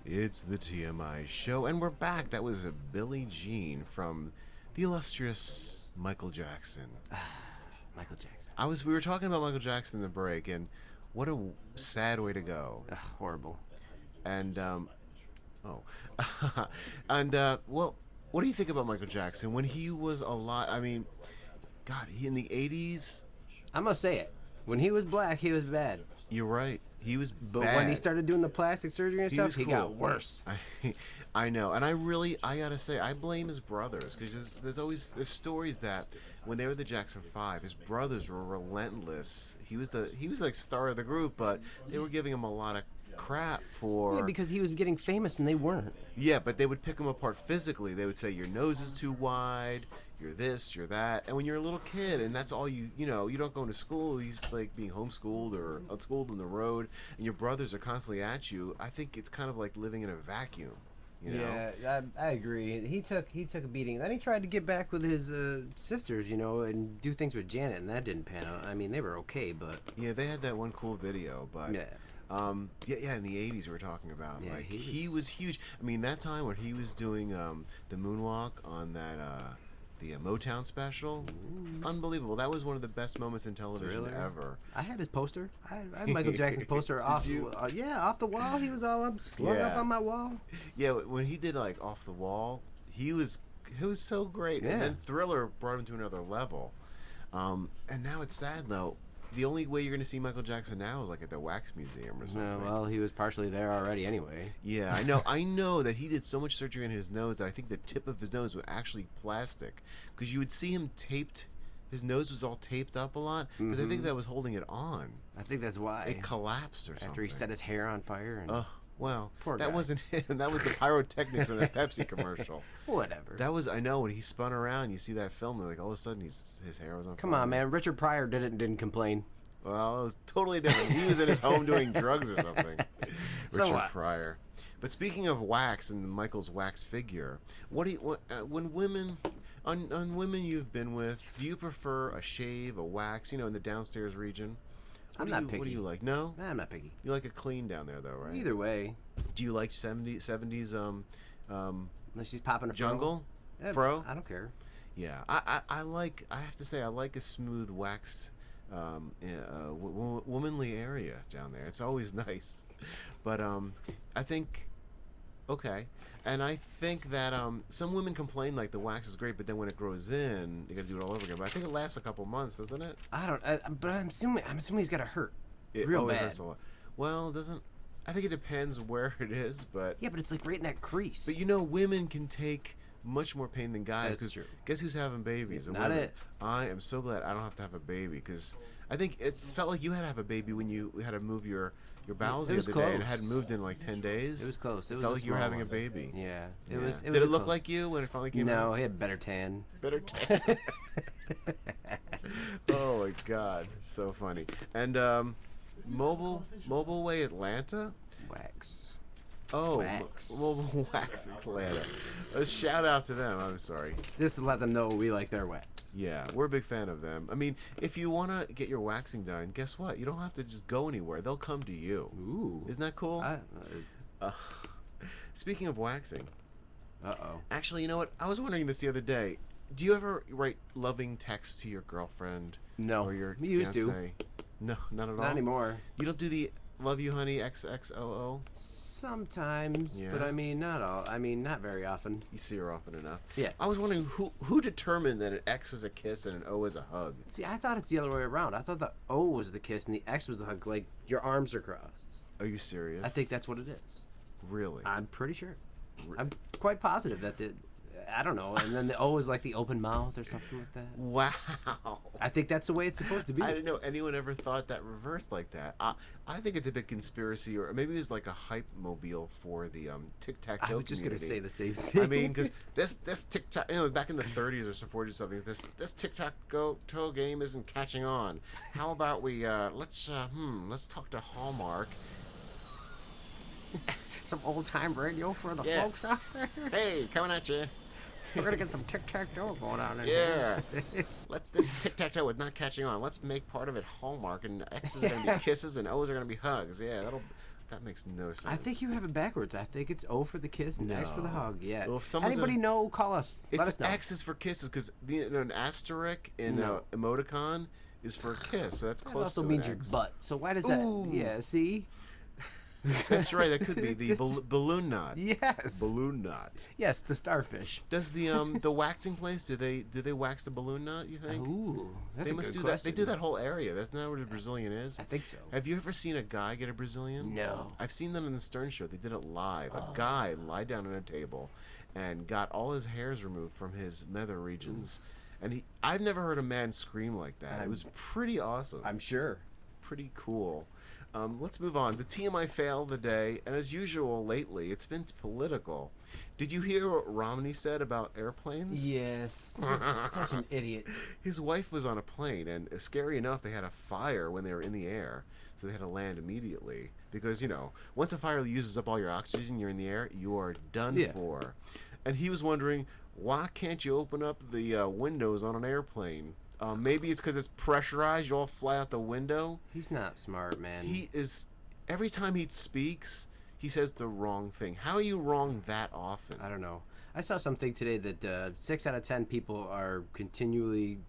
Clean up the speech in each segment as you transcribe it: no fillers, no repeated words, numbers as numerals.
It's the TMI show, and we're back. That was a Billie Jean from the illustrious Michael Jackson. Michael Jackson. We were talking about Michael Jackson in the break, and what a sad way to go. Ugh, horrible. And oh, and well, what do you think about Michael Jackson when he was alive? I mean, God, he in the '80s. I'm gonna say it. When he was black, he was bad. You're right. He was But bad. when he started doing the plastic surgery and He stuff, was he cool. got worse. I know, and I gotta say, I blame his brothers because there's stories that when they were the Jackson Five, his brothers were relentless. He was like star of the group, but they were giving him a lot of crap for. Yeah, because he was getting famous and they weren't. Yeah, but they would pick him apart physically. They would say your nose is too wide, you're this, you're that. And when you're a little kid and that's all you don't go to school, he's like being homeschooled or unschooled on the road, and your brothers are constantly at you. I think it's kind of like living in a vacuum. You know? Yeah, I agree. He took a beating. Then he tried to get back with his sisters, and do things with Janet, and that didn't pan out. I mean, they were okay, but Yeah, they had that one cool video, but yeah. in the '80s we were talking about. Yeah, like he he was huge. I mean, that time when he was doing the moonwalk on that the Motown special, unbelievable. That was one of the best moments in television Thriller. ever. I had his poster. I had Michael Jackson's poster off. you? Off the wall. He was all slung up Yeah. on my wall. Yeah, when he did like Off the Wall, he was so great. Yeah. And then Thriller brought him to another level. And now it's sad though. The only way you're going to see Michael Jackson now is like at the Wax Museum or something. Well, he was partially there already anyway. Yeah, I know. I know that he did so much surgery on his nose that I think the tip of his nose was actually plastic, because you would see him taped. His nose was all taped up a lot because I think that was holding it on. I think that's why. It collapsed or something. After he set his hair on fire and Oh, well, Poor that guy. wasn't him. That was the pyrotechnics in the Pepsi commercial. whatever. That was, I know, when he spun around, you see that film, and like all of a sudden his hair was on Come fire. on, man. Richard Pryor didn't complain. Well, it was totally different. He was in his home doing drugs or something. So Richard what? Pryor. But speaking of wax and Michael's wax figure, when women on women you've been with, do you prefer a shave, a wax? In the downstairs region. I'm not picky. What do you like? No, Nah, I'm not picky. you like it clean down there though, right? Either way, Do you like 70s unless she's popping a fro. jungle Eh, fro? I don't care. Yeah, I have to say I like a smooth waxed womanly area down there. It's always nice. But I think okay, and I think that some women complain like the wax is great, but then when it grows in, you got to do it all over again. But I think it lasts a couple months, doesn't it? I don't. But I'm assuming he's got to hurt It real always bad. hurts a lot. Well, it doesn't. I think it depends where it is, but Yeah, but it's like right in that crease. But women can take much more pain than guys. That's 'Cause true. Guess who's having babies? Not Women. it. I am so glad I don't have to have a baby, because I think it's felt like you had to have a baby when you had to move your bowels It the was other day, and it close. hadn't moved in like 10 days. It was close. It was felt a like you were small having a one. baby. Yeah, it Yeah. was. Did it look close. like you when it finally came out? No, he had better tan. Better tan. Oh my god, so funny. And Mobile Way Atlanta. Wax. Oh, Wax. Mobile Wax Atlanta. A shout out to them. I'm sorry. Just to let them know we like their wax. Yeah, we're a big fan of them. I mean, if you want to get your waxing done, guess what? You don't have to just go anywhere. They'll come to you. Ooh. Isn't that cool? Speaking of waxing, Uh-oh. actually, you know what? I was wondering this the other day. Do you ever write loving texts to your girlfriend? No. Or your We used to. fiancé? No, not at all? Not anymore. You don't do the love you, honey, XXOO? Sometimes, Yeah. but I mean, not all. I mean, not very often. You see her often enough. Yeah. I was wondering who determined that an X is a kiss and an O is a hug? See, I thought it's the other way around. I thought the O was the kiss and the X was the hug. Like your arms are crossed. Are you serious? I think that's what it is. Really? I'm pretty sure. I'm quite positive that I don't know. And then the O is like the open mouth or something like that. Wow. I think that's the way it's supposed to be. I didn't know anyone ever thought that reversed like that. I think it's a big conspiracy, or maybe it's like a hype mobile for the tic-tac-toe I was just gonna community. say the same thing. I mean, because this tic-tac, back in the 30s or 40s or something, this tic-tac-toe game isn't catching on. How about we let's talk to Hallmark. some old time radio for the Yeah. folks out there. Hey, coming at you. We're gonna get some tic-tac-toe going on in Yeah. here. This tic-tac-toe is not catching on. Let's make part of it Hallmark, and X's are gonna be kisses and O's are gonna be hugs. Yeah, That makes no sense. I think you have it backwards. I think it's O for the kiss and X for the No. hug. Yeah. Well, if someone's Anybody know? Call us. Let us know. X is for kisses because an asterisk in No. emoticon is for a kiss. So that's That close also to means an your X. butt. So why does that? Ooh. Yeah. See. That's right. That could be the balloon knot. Yes. Balloon knot. Yes, the starfish. Does the waxing place do they wax the balloon knot? You think? Ooh, that's They a must good do question. that. They do that whole area. That's not where the Brazilian is. I think so. Have you ever seen a guy get a Brazilian? No. I've seen them in the Stern Show. They did it live. A guy lied down on a table and got all his hairs removed from his nether regions. And I've never heard a man scream like that. It was pretty awesome. I'm sure. Pretty cool. Let's move on. The TMI fail of the day, and as usual lately, it's been political. Did you hear what Romney said about airplanes? Yes. Such an idiot. His wife was on a plane, and scary enough, they had a fire when they were in the air, so they had to land immediately. Because, once a fire uses up all your oxygen, you're in the air, you are done for. And he was wondering, why can't you open up the windows on an airplane? Maybe it's because it's pressurized. You all fly out the window. He's not smart, man. He is. Every time he speaks, he says the wrong thing. How are you wrong that often? I don't know. I saw something today that 6 out of 10 people are continually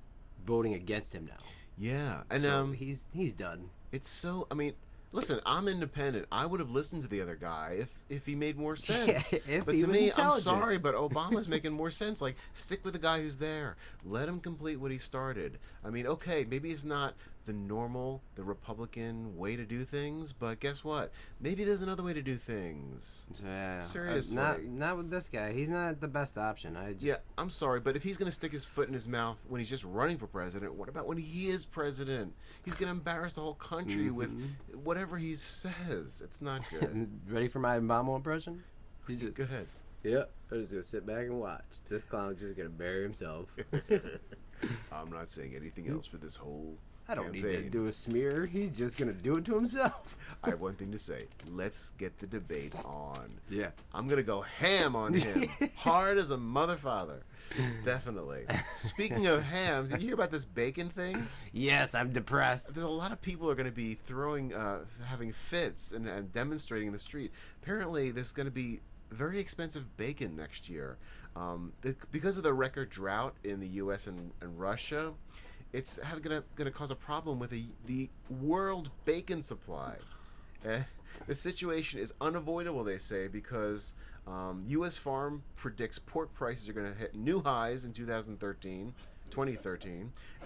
voting against him now. Yeah, and So he's done. it's so. I mean, listen, I'm independent. I would have listened to the other guy if he made more sense. If But he to was me, I'm intelligent. sorry, but Obama's making more sense. Like, stick with the guy who's there. Let him complete what he started. I mean, okay, maybe it's not the Republican way to do things, but guess what? Maybe there's another way to do things. Yeah. Seriously. Not with this guy. He's not the best option. Yeah, I'm sorry, but if he's going to stick his foot in his mouth when he's just running for president, what about when he is president? He's going to embarrass the whole country with whatever he says. It's not good. Ready for my Obama impression? He's just, Go ahead. yep. I'm just gonna sit back and watch. This clown's just gonna bury himself. I'm not saying anything else for this whole I don't need to campaign. do a smear. He's just gonna do it to himself. I have one thing to say. Let's get the debate on. Yeah. I'm going to go ham on him. Hard as a mother father. Definitely. Speaking of ham, did you hear about this bacon thing? Yes, I'm depressed. There's a lot of people are going to be having fits and demonstrating in the street. Apparently, there's going to be very expensive bacon next year. Because of the record drought in the U.S. and Russia, it's going to cause a problem with the world bacon supply. The situation is unavoidable, they say, because U.S. Farm predicts pork prices are going to hit new highs in 2013,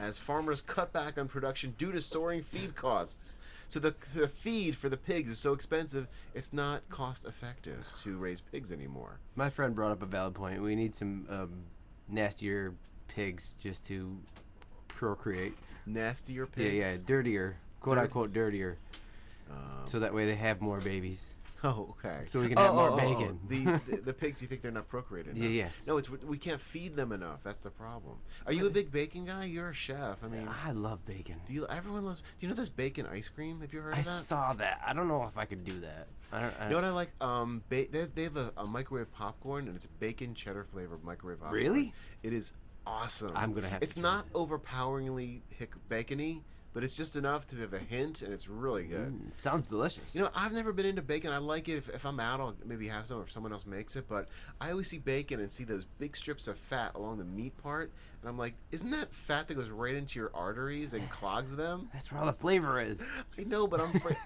as farmers cut back on production due to soaring feed costs. So the feed for the pigs is so expensive, it's not cost effective to raise pigs anymore. My friend brought up a valid point. We need some nastier pigs just to procreate. Nastier pigs? Yeah, dirtier. Quote unquote dirtier. So that way they have more babies. Oh, okay. So we can have more bacon. The pigs, you think they're not procreated enough? Yes. No, we can't feed them enough. That's the problem. Are you a big bacon guy? You're a chef. I mean, I love bacon. everyone loves. Do you know this bacon ice cream? Have you heard I of that? saw that. I don't know if I could do that. I You know what I like? They have a microwave popcorn, and it's bacon cheddar flavored microwave popcorn. Really? It is awesome. I'm gonna have to It's try not overpoweringly bacony, but it's just enough to have a hint, and it's really good. Sounds delicious. You know, I've never been into bacon. I like it. If I'm out, I'll maybe have some if someone else makes it. But I always see bacon and see those big strips of fat along the meat part. And I'm like, isn't that fat that goes right into your arteries and clogs them? That's where all the flavor is. I know, but I'm afraid.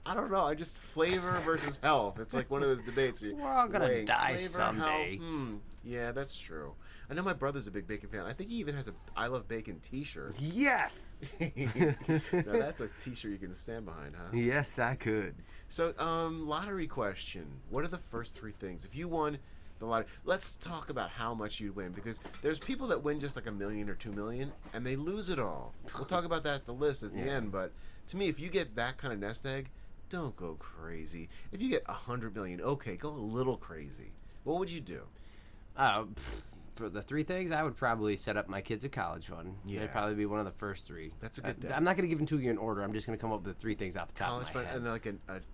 I don't know. I just flavor versus health. It's like one of those debates. We're all gonna die flavor, someday. Health, yeah, that's true. I know my brother's a big bacon fan. I think he even has a I Love Bacon t-shirt. Yes. Now that's a t-shirt you can stand behind, huh? Yes, I could. So, lottery question. What are the first three things? If you won the lottery, let's talk about how much you'd win, because there's people that win just like $1 million or $2 million and they lose it all. We'll talk about that at the list at the end, but to me, if you get that kind of nest egg, don't go crazy. If you get $100 million, okay, go a little crazy. What would you do? For the three things, I would probably set up my kids a college fund. Yeah. That'd probably be one of the first three. That's a good day. I'm not going to give them to you in order. I'm just going to come up with three things off the top College of my fund head.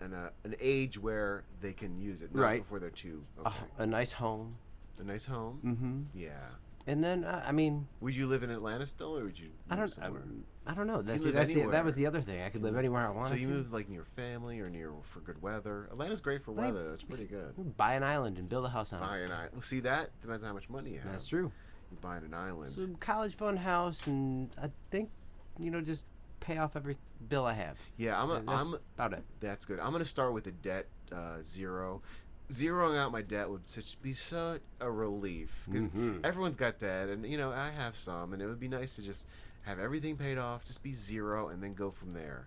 and like an age where they can use it, not Right. before they're too. Okay. A nice home. A nice home. Mm-hmm. Yeah. And then I mean, Would you live in Atlanta still, or would you I move don't somewhere? I don't know. live That was anywhere. the other thing. I could live anywhere I wanted So you to. moved like near family or near for good weather. Atlanta's great for But I- weather. That's pretty good. Buy an island and build a house on it. Buy an island. Well, see that depends on how much money you have. That's true. You buy an island. So college fund house, and I think, just pay off every bill I have. Yeah, That's about it. That's good. I'm gonna start with the debt zero. Zeroing out my debt would be such a relief because everyone's got debt, and I have some, and it would be nice to just have everything paid off, just be zero, and then go from there.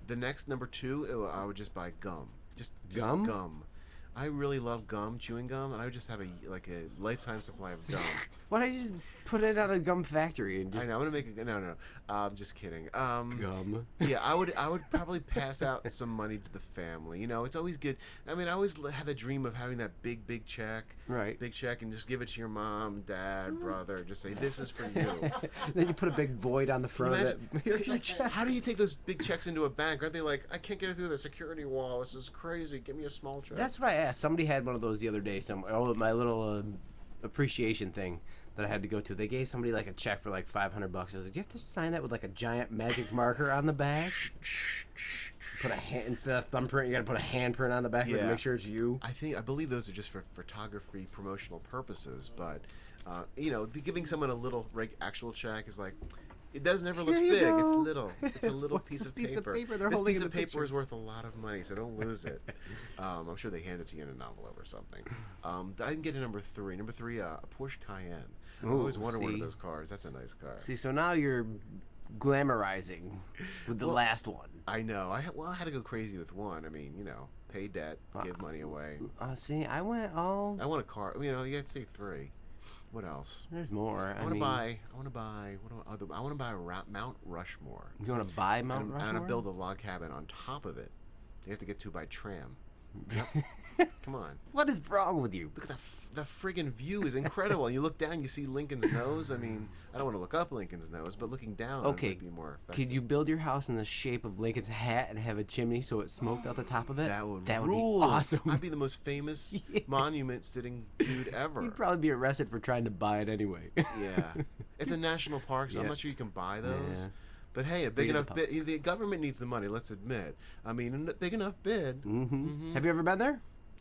The next number two, I would just buy gum. Just Gum? Gum. I really love gum, chewing gum, and I would just have a lifetime supply of gum. Why don't you just put it at a gum factory and I just know. I'm gonna make it. No. I'm just kidding. gum? Yeah, I would probably pass out some money to the family. It's always good. I mean, I always had the dream of having that big check. Right. Big check, and just give it to your mom, dad, brother. Just say, this is for you. Then you put a big void on the front of it. Imagine- Here's your check. How do you take those big checks into a bank? Aren't they like, I can't get it through the security wall. This is crazy. Give me a small check. That's what I asked. Somebody had one of those the other day. My little appreciation thing that I had to go to. They gave somebody like a check for like $500. I was like, do you have to sign that with like a giant magic marker on the back? Put a hand instead of thumbprint. You got to put a handprint on the back to Yeah. make sure it's you. I believe those are just for photography promotional purposes, but giving someone a little actual check is like, it does never looks Here you big. go. It's little. It's a little What's piece this of piece of paper. paper they're This holding piece in of the paper picture? is worth a lot of money, so don't lose it. I'm sure they hand it to you in an envelope or something. I didn't get to number three. Number three, a Porsche Cayenne. I Ooh, always wanted one of see. those cars. That's a nice car. See, so now you're glamorizing with the Well, last one. I know. I had to go crazy with one. I mean, pay debt, give money away. See, I went all. I want a car. You got to say three. What else? There's more. I want to buy. I want to buy a Mount Rushmore. You want to buy Mount And Rushmore? I want to build a log cabin on top of it. You have to get to by tram. Come on. What is wrong with you? Look at the friggin' view is incredible. And you look down, you see Lincoln's nose. I mean, I don't want to look up Lincoln's nose, but looking down Okay, would be more effective. could you build your house in the shape of Lincoln's hat and have a chimney so it smoked out the top of it? That would be rule. awesome. I'd be the most famous monument sitting dude ever. You'd probably be arrested for trying to buy it anyway. Yeah. It's a national park, so I'm Yeah. not sure you can buy those. Yeah. But hey, a Free big to the enough bid. The government needs the money, let's admit. I mean, a big enough bid. Mm-hmm. Have you ever been there?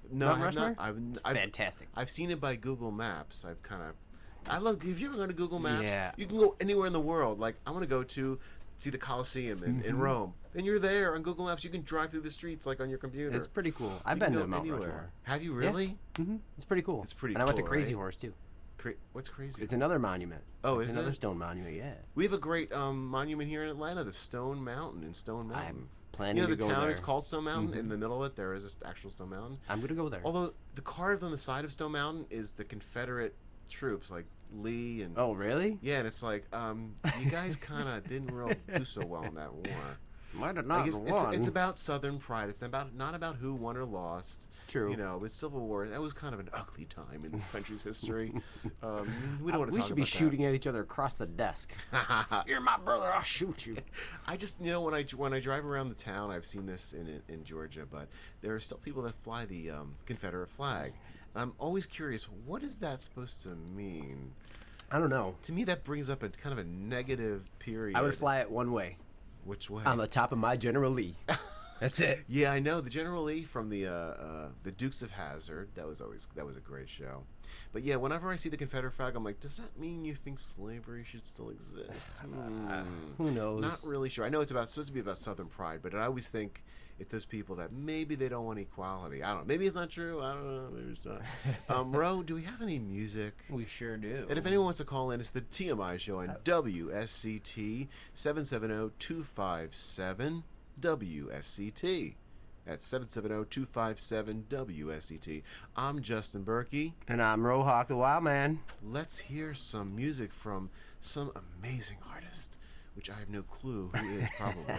No, Mount I have not. Rushmore? I've Fantastic. I've seen it by Google Maps. I love. If you ever go to Google Maps, Yeah. you can go anywhere in the world. Like I want to go to see the Colosseum in Rome, and you're there on Google Maps. You can drive through the streets like on your computer. It's pretty cool. I've You can been go to Mount anywhere. Rushmore. Have you really? Mm-hmm. It's pretty cool. It's pretty And I went to cool, Crazy right? Horse too. What's crazy? It's another monument. Oh, It's is another it? stone monument. Yeah. We have a great monument here in Atlanta, the Stone Mountain in Stone Mountain. I'm planning You know, to the go town there. is called Stone Mountain. In the middle of it, there is an actual Stone Mountain. I'm gonna go there. Although the carved on the side of Stone Mountain is the Confederate troops, like Lee and. Oh, really? Yeah, and it's like, you guys kind of didn't do so well in that war. Might have I not guess won. it's about Southern pride. It's not about who won or lost. True. With Civil War, that was kind of an ugly time in this country's history. We don't want to We talk should be about shooting at each other across the desk. that. You're my brother. I'll shoot you. I just when I drive around the town, I've seen this in Georgia, but there are still people that fly the Confederate flag. And I'm always curious, what is that supposed to mean? I don't know. To me, that brings up a kind of a negative period. I would fly it one way Which way? on the top of my General Lee. That's it. Yeah, I know the General Lee from the Dukes of Hazzard. That was a great show. But yeah, whenever I see the Confederate flag, I'm like, does that mean you think slavery should still exist? Who knows? Not really sure. I know it's supposed to be about Southern pride, but I always think it's those people that maybe they don't want equality. I don't know. Maybe it's not true. I don't know. Maybe it's not. Ro, do we have any music? We sure do. And if anyone wants to call in, it's the TMI show on WSCT 770-257 WSCT. That's 770-257 WSCT. I'm Justin Berkey. And I'm Rohawk the Wild Man. Let's hear some music from some amazing artist, which I have no clue who is probably.